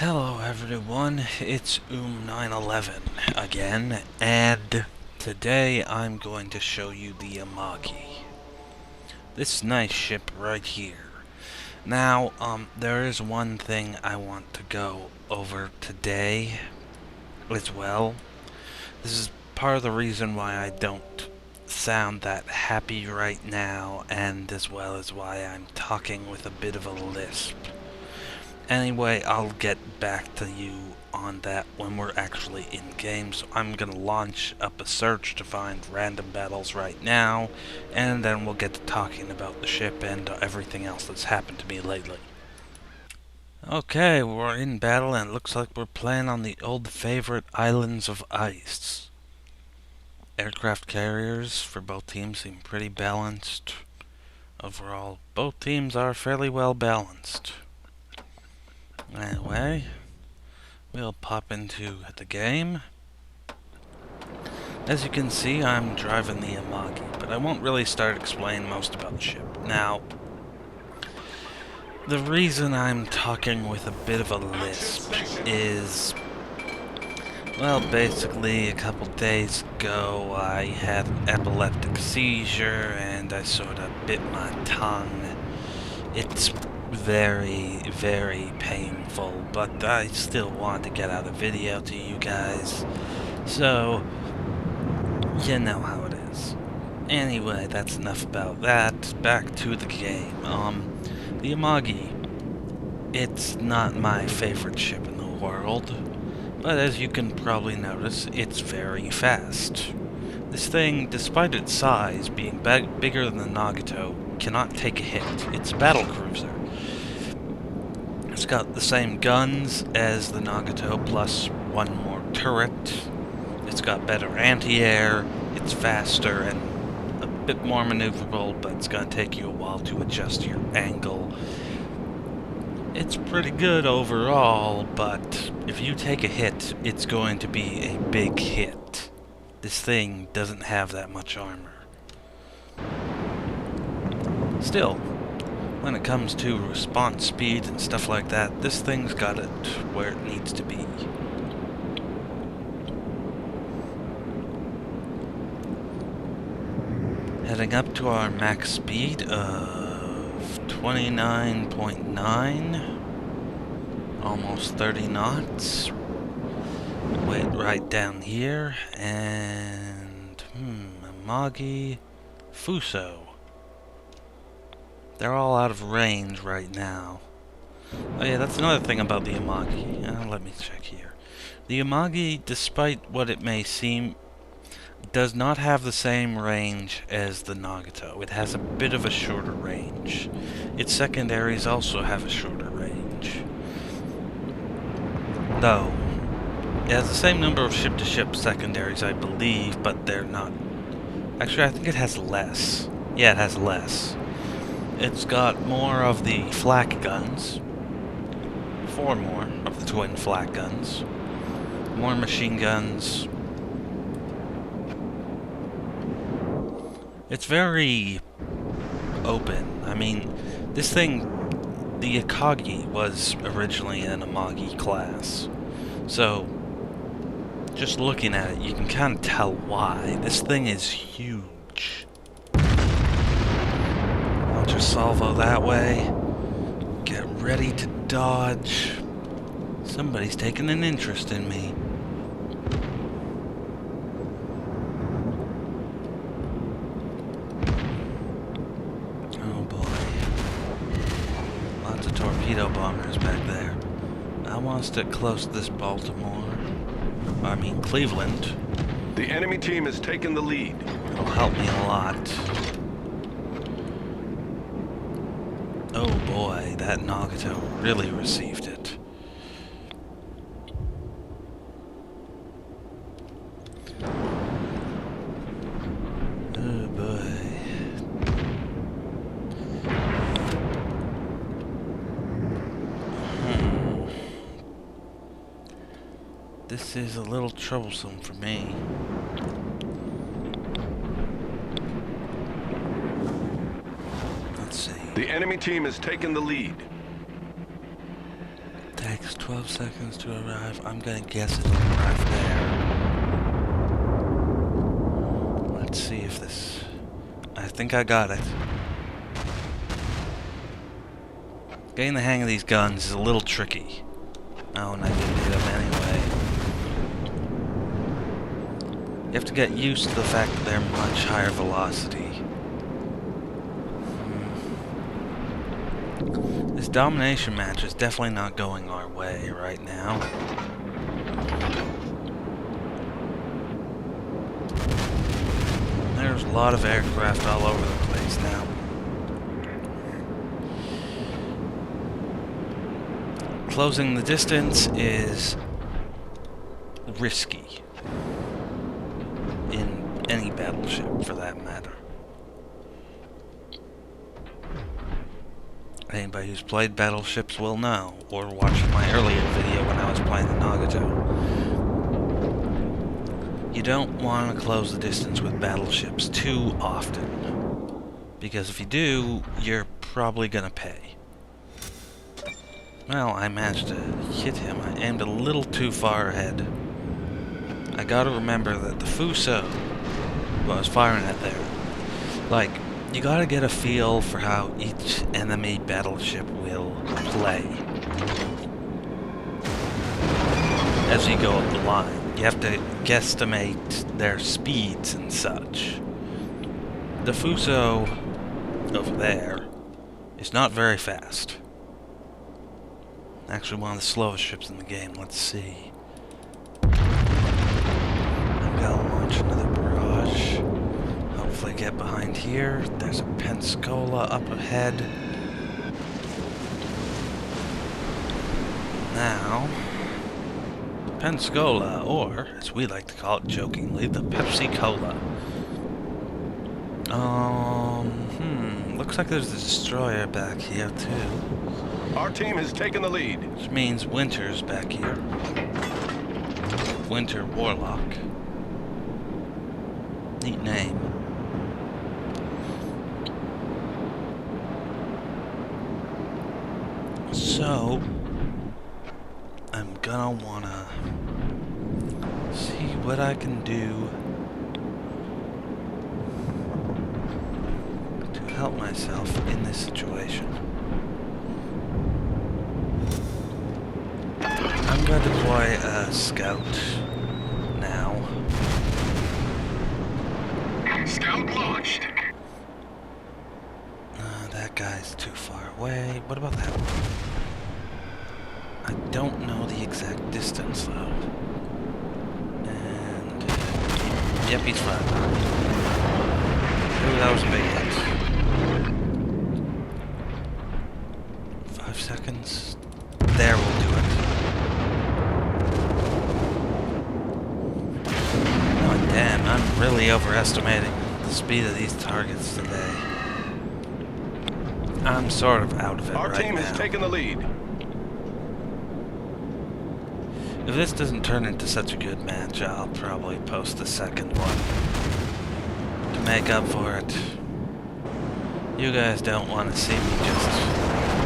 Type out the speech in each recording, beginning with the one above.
Hello everyone, it's OOM 911 again, and today I'm going to show you the Amagi. This nice ship right here. Now, there is one thing I want to go over today as well. This is part of the reason why I don't sound that happy right now, and as well as why I'm talking with a bit of a lisp. Anyway, I'll get back to you on that when we're actually in game, so I'm gonna launch up a search to find random battles right now, and then we'll get to talking about the ship and everything else that's happened to me lately. Okay, we're in battle and it looks like we're playing on the old favorite Islands of Ice. Aircraft carriers for both teams seem pretty balanced. Overall, both teams are fairly well balanced. Anyway, we'll pop into the game. As you can see, I'm driving the Amagi, but I won't really start explaining most about the ship. Now, the reason I'm talking with a bit of a lisp is, well, basically a couple days ago I had an epileptic seizure and I sort of bit my tongue. It's very, very painful, but I still wanted to get out a video to you guys, so you know how it is. Anyway, that's enough about that. Back to the game. The Amagi, it's not my favorite ship in the world, but as you can probably notice, it's very fast. This thing, despite its size being bigger than the Nagato, cannot take a hit. It's a battle cruiser. It's got the same guns as the Nagato, plus one more turret. It's got better anti-air, it's faster and a bit more maneuverable, but it's going to take you a while to adjust your angle. It's pretty good overall, but if you take a hit, it's going to be a big hit. This thing doesn't have that much armor. Still, when it comes to response speed and stuff like that, this thing's got it where it needs to be. Heading up to our max speed of 29.9, almost 30 knots. Wait right down here, and Amagi, Fuso. They're all out of range right now. Oh yeah, that's another thing about the Amagi. Let me check here. The Amagi, despite what it may seem, does not have the same range as the Nagato. It has a bit of a shorter range. Its secondaries also have a shorter range. Though, it has the same number of ship-to-ship secondaries, I believe, but they're not... Actually, I think it has less. Yeah, it has less. It's got more of the flak guns. 4 more of the twin flak guns. More machine guns. It's very open. I mean, this thing, the Akagi, was originally an Amagi class. So, just looking at it, you can kind of tell why. This thing is huge. Launcher salvo that way. Get ready to dodge. Somebody's taking an interest in me. Oh boy. Lots of torpedo bombers back there. I want to stick close to this Cleveland. The enemy team has taken the lead. It'll help me a lot. Oh boy, that Nagato really received it. Oh boy. This is a little troublesome for me. Let's see. The enemy team has taken the lead. Takes 12 seconds to arrive. I'm gonna guess it'll arrive there. Let's see if this... I think I got it. Getting the hang of these guns is a little tricky. Oh, and I didn't hit him anyway. You have to get used to the fact that they're much higher velocity. This domination match is definitely not going our way right now. There's a lot of aircraft all over the place now. Closing the distance is risky in any battleship, for that matter. Anybody who's played battleships will know, or watched my earlier video when I was playing the Nagato. You don't want to close the distance with battleships too often, because if you do, you're probably gonna pay. Well, I managed to hit him. I aimed a little too far ahead. I gotta remember that the Fuso I was firing at there, like, you gotta get a feel for how each enemy battleship will play as you go up the line. You have to guesstimate their speeds and such. The Fuso over there is not very fast. Actually, one of the slowest ships in the game. Let's see. I'm gonna launch another barrage. Hopefully get behind here. There's a Pensacola up ahead. Now, Pensacola, or as we like to call it jokingly, the Pepsi Cola. Looks like there's a destroyer back here too. Our team has taken the lead. Which means Winter's back here. Winter Warlock. Neat name. So, I'm gonna wanna see what I can do to help myself in this situation. I'm going to deploy a scout now. Scout launched. That guy's too far away. What about that one? I don't know the exact distance though. And yep, he's fine. Ooh, that was a big hit. 5 seconds. There will do it. Oh damn, I'm really overestimating the speed of these targets today. I'm sort of out of it right now. Our team has taken the lead. If this doesn't turn into such a good match, I'll probably post the second one to make up for it. You guys don't want to see me just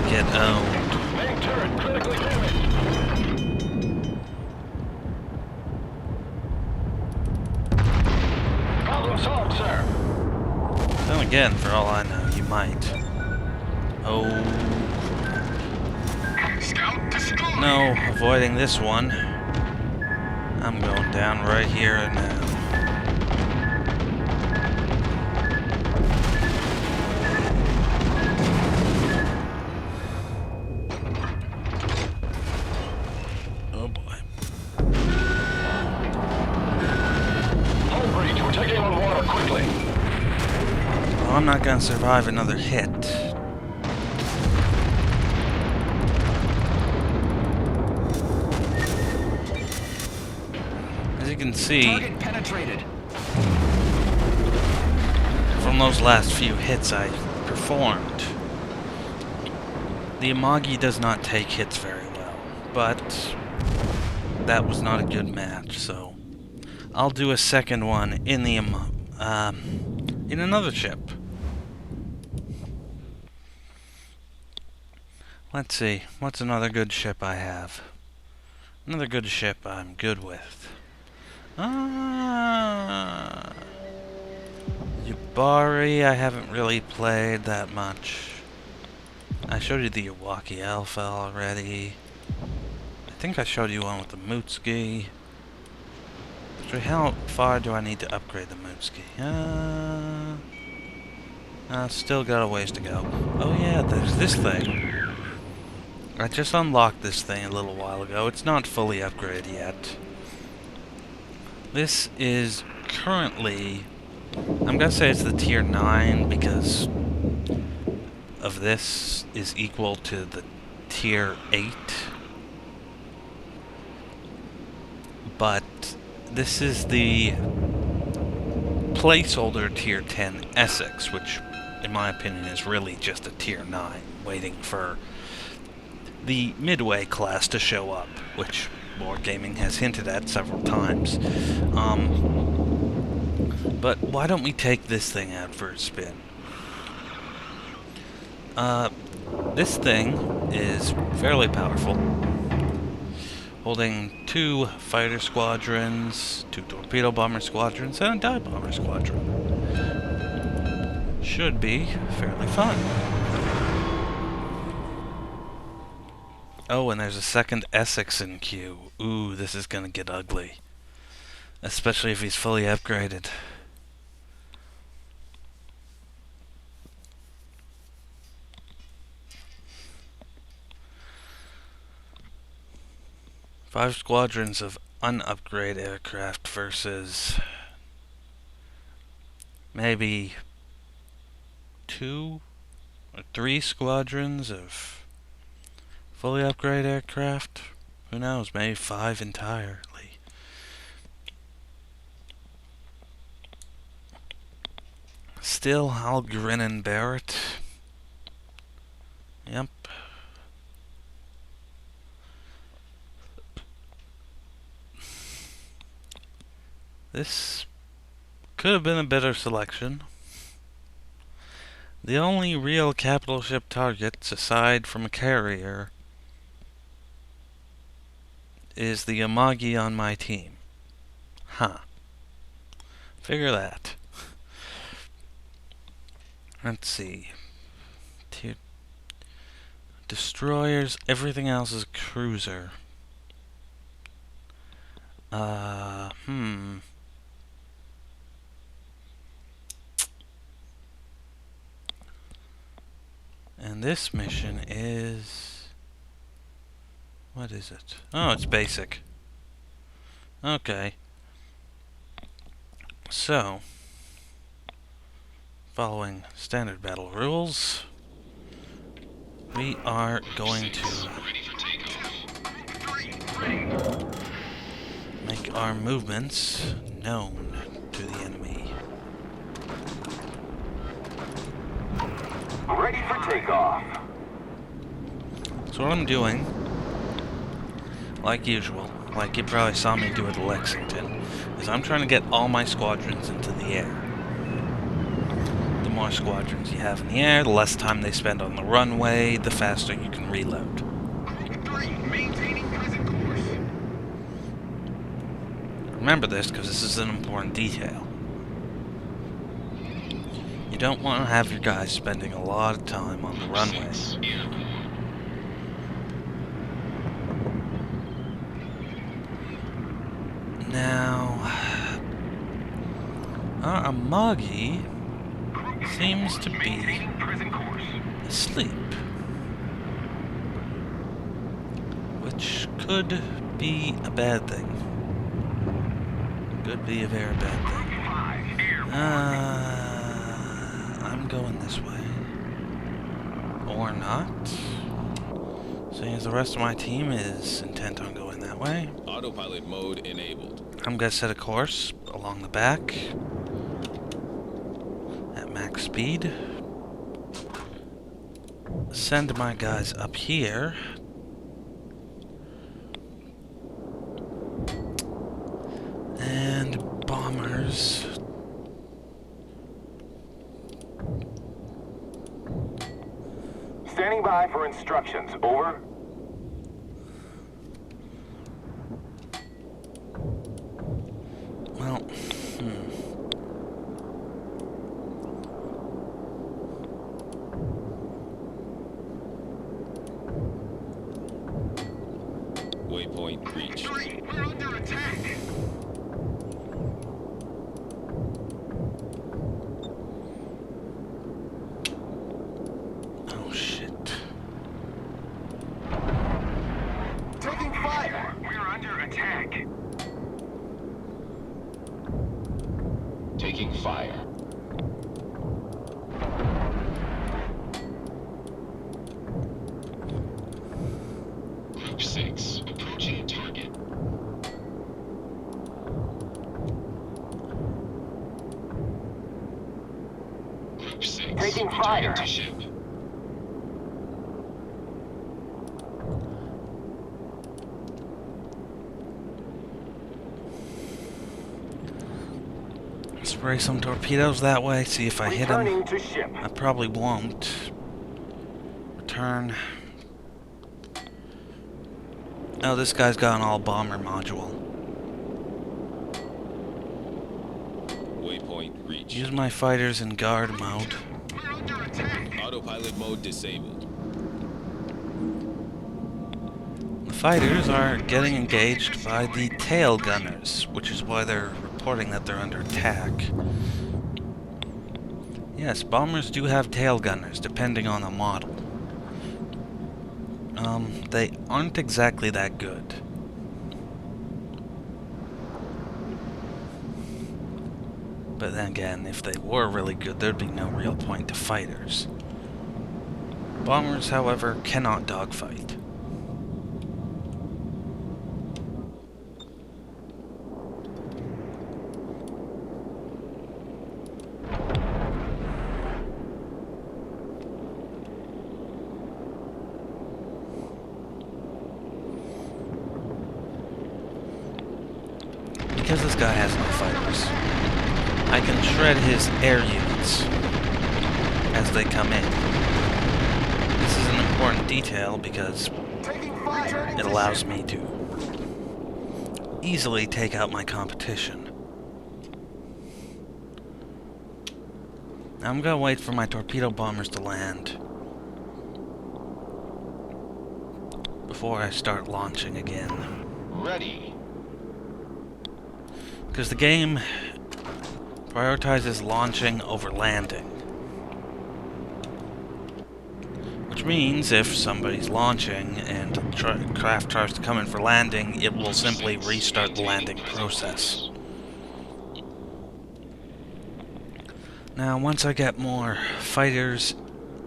get owned. Main turret critically damaged. Problem solved, sir. Then again, for all I know, you might. Oh. Scout destroyed. No, avoiding this one. I'm going down right here and now. Oh boy. Hull breach, we're taking on water quickly. Well, I'm not gonna survive another hit. As you can see, Target penetrated. from those last few hits I performed, the Amagi does not take hits very well, but that was not a good match, so I'll do a second one in the in another ship. Let's see, what's another good ship I have? Another good ship I'm good with. Yubari I haven't really played that much. I showed you the Iwaki Alpha already. I think I showed you one with the Mutsuki. So how far do I need to upgrade the Mutsuki? Still got a ways to go. Oh yeah, there's this thing. I just unlocked this thing a little while ago. It's not fully upgraded yet. This is currently... I'm gonna say it's the tier 9 because of this is equal to the tier 8. But this is the placeholder tier 10 Essex, which in my opinion is really just a tier 9, waiting for the Midway class to show up, which Wargaming has hinted at several times. But why don't we take this thing out for a spin? This thing is fairly powerful, holding 2 fighter squadrons, 2 torpedo bomber squadrons, and a dive bomber squadron. Should be fairly fun. Oh, and there's a second Essex in queue. Ooh, this is gonna get ugly. Especially if he's fully upgraded. Five squadrons of unupgraded aircraft versus maybe 2 or 3 squadrons of fully upgraded aircraft. Who knows, maybe 5 entirely. Still, I'll grin and bear it. Yep. This could have been a better selection. The only real capital ship targets, aside from a carrier, is the Yamagi on my team. Huh. Figure that. Let's see. Destroyers, everything else is cruiser. And this mission is... what is it? Oh, it's basic. Okay. So, following standard battle rules, we are going to make our movements known to the enemy. Ready for takeoff. So what I'm doing, like usual, like you probably saw me do at Lexington, is I'm trying to get all my squadrons into the air. The more squadrons you have in the air, the less time they spend on the runway, the faster you can reload. Maintaining present course. Remember this, because this is an important detail. You don't want to have your guys spending a lot of time on the runway. Now, our Amagi seems to be asleep, which could be a bad thing. Could be a very bad thing. I'm going this way. Or not. Seeing as the rest of my team is intent on going that way. Autopilot mode enabled. I'm gonna set a course along the back at max speed. Send my guys up here. And bombers. Standing by. by for instructions. Over. Well, Waypoint reached. We're under attack. oh shit. Taking fire. We're under attack. Taking fire. Group 6, approaching target. Group 6, taking fire. To ship. Spray some torpedoes that way, see if I hit them. Returning to ship. I probably won't. Return. Oh, this guy's got an all-bomber module. Waypoint reached. Use my fighters in guard mode. We're under attack. Autopilot mode disabled. The fighters are getting engaged by the tail gunners, which is why they're reporting that they're under attack. Yes, bombers do have tail gunners, depending on the model. They aren't exactly that good. But then again, if they were really good, there'd be no real point to fighters. Bombers, however, cannot dogfight. Because this guy has no fighters, I can shred his air units as they come in. This is an important detail because it allows me to easily take out my competition. Now I'm gonna wait for my torpedo bombers to land before I start launching again. Ready. Because the game prioritizes launching over landing. Which means if somebody's launching and craft tries to come in for landing, it will simply restart the landing process. Now, once I get more fighters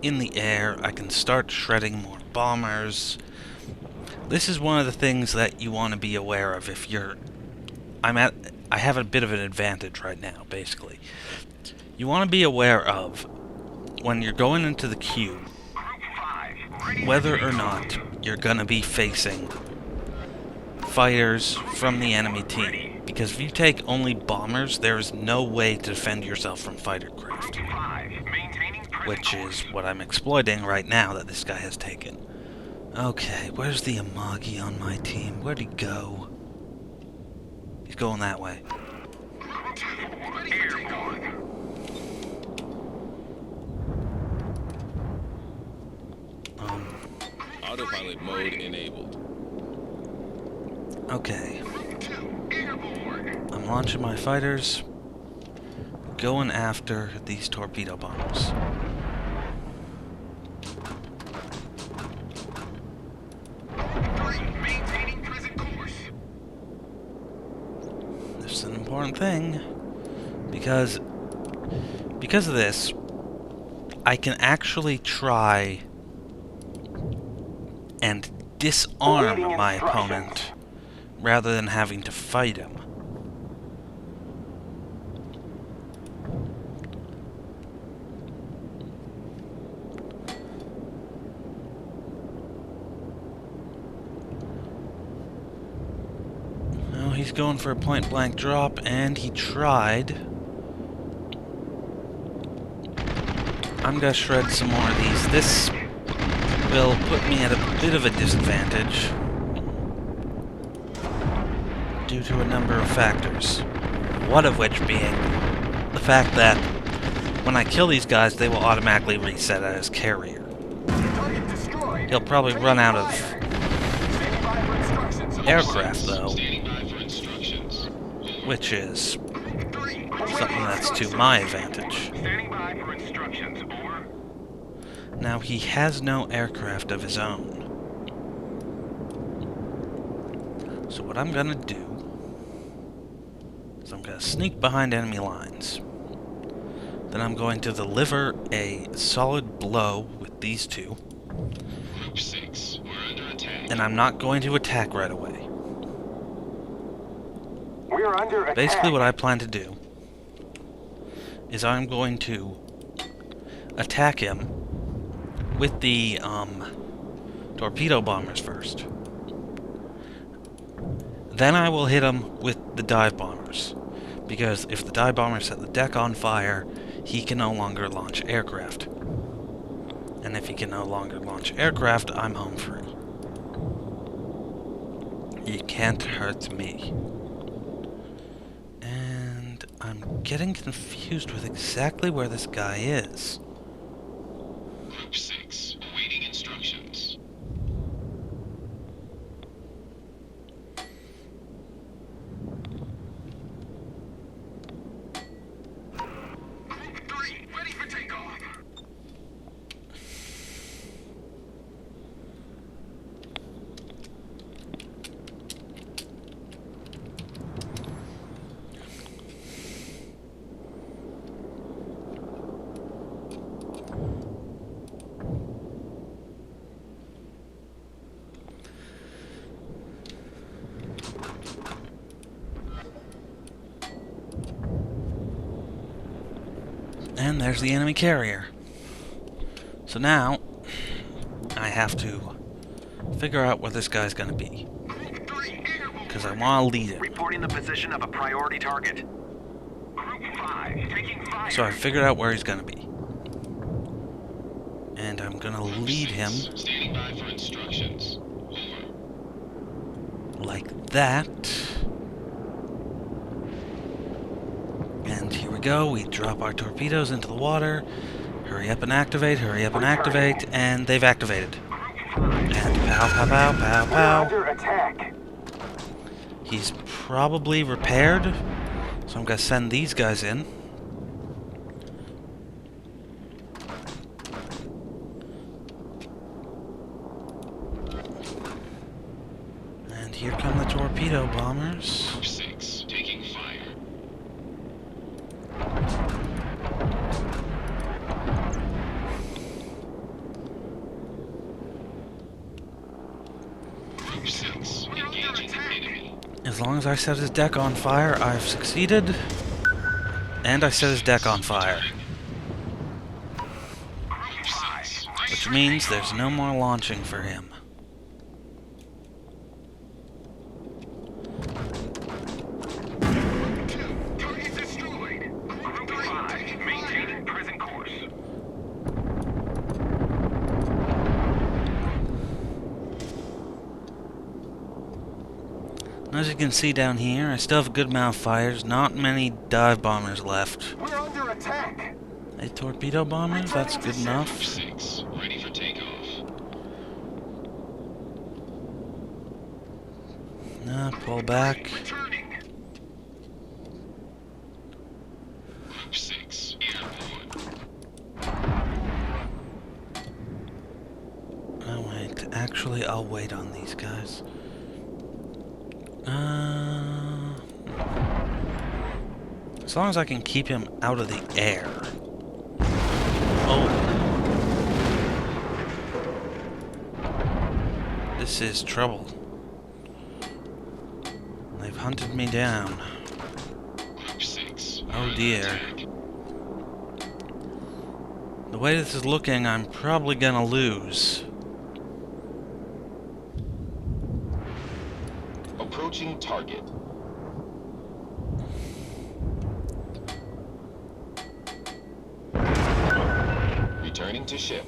in the air, I can start shredding more bombers. This is one of the things that you want to be aware of if you're... I have a bit of an advantage right now, basically. You want to be aware of, when you're going into the queue, whether or not you're going to be facing fighters from the enemy team. Because if you take only bombers, there is no way to defend yourself from fighter craft. Which is what I'm exploiting right now that this guy has taken. Okay, where's the Amagi on my team? Where'd he go? He's going that way. Autopilot mode enabled. Okay. I'm launching my fighters, going after these torpedo bombers. This is an important thing, because of this, I can actually try and disarm my opponent rather than having to fight him. Well, he's going for a point-blank drop, and he tried. I'm gonna shred some more of these. will put me at a bit of a disadvantage due to a number of factors. One of which being the fact that when I kill these guys, they will automatically reset as carrier. He'll probably run out of aircraft, though, which is something that's to my advantage. Now, he has no aircraft of his own. So what I'm gonna do is I'm gonna sneak behind enemy lines. Then I'm going to deliver a solid blow with these two. Group 6, we're under attack. And I'm not going to attack right away. We're under attack. Basically what I plan to do is I'm going to attack him with the torpedo bombers first. Then I will hit him with the dive bombers, because if the dive bombers set the deck on fire, he can no longer launch aircraft. And if he can no longer launch aircraft, I'm home free. He can't hurt me. And I'm getting confused with exactly where this guy is. Group 6, awaiting instructions. And there's the enemy carrier. So now, I have to figure out where this guy's gonna be. Because I want to lead him. Reporting the position of a priority target. Group 5, taking fire. So I figured out where he's gonna be. And I'm gonna lead him Standing by for instructions. Over. like that. And here we go, we drop our torpedoes into the water. Hurry up and activate, and they've activated. And pow, pow, pow, pow, We're pow. under attack. He's probably repaired, so I'm gonna send these guys in. And here come the torpedo bombers. Group 6, taking fire. Group 6, engaging enemy. As long as I set his deck on fire, I've succeeded. And I set his deck on fire. Group 6, Which means there's no more launching for him. Target destroyed. Group 5, maintaining present course. As you can see down here, I still have a good amount of fires. Not many dive bombers left. We're under attack. Hey, torpedo bombers, that's good Group enough. 6, ready for takeoff. Pull back. Returning. Group 6, airborne. Oh wait, actually I'll wait on these guys. As long as I can keep him out of the air. Oh. This is trouble. They've hunted me down. Group 6, Oh dear. The way this is looking, I'm probably gonna lose. approaching target. Returning to ship.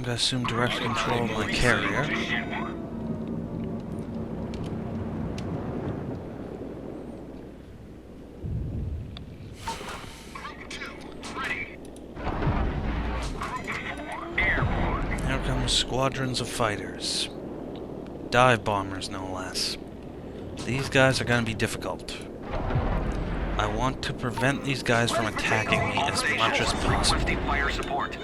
gonna assume direct control of my carrier. Here comes squadrons of fighters. Dive bombers, no less. These guys are gonna be difficult. I want to prevent these guys from attacking me as much as possible. Requesting fire support.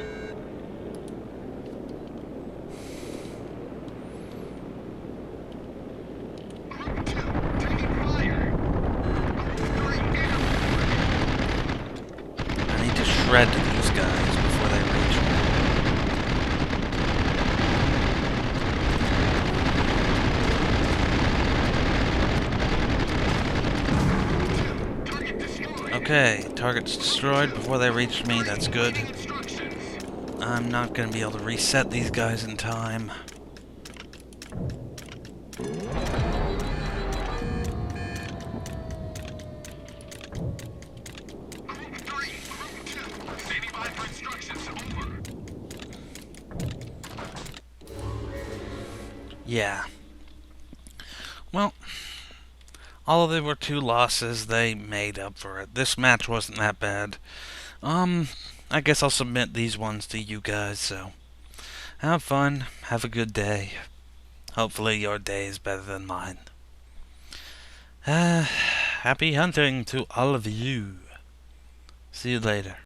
I need to shred these guys before they reach me. Okay, target's destroyed before they reach me, that's good. I'm not gonna be able to reset these guys in time. Yeah. Well, although there were 2 losses, they made up for it. This match wasn't that bad. I guess I'll submit these ones to you guys, so have fun, have a good day. Hopefully your day is better than mine. Happy hunting to all of you. See you later.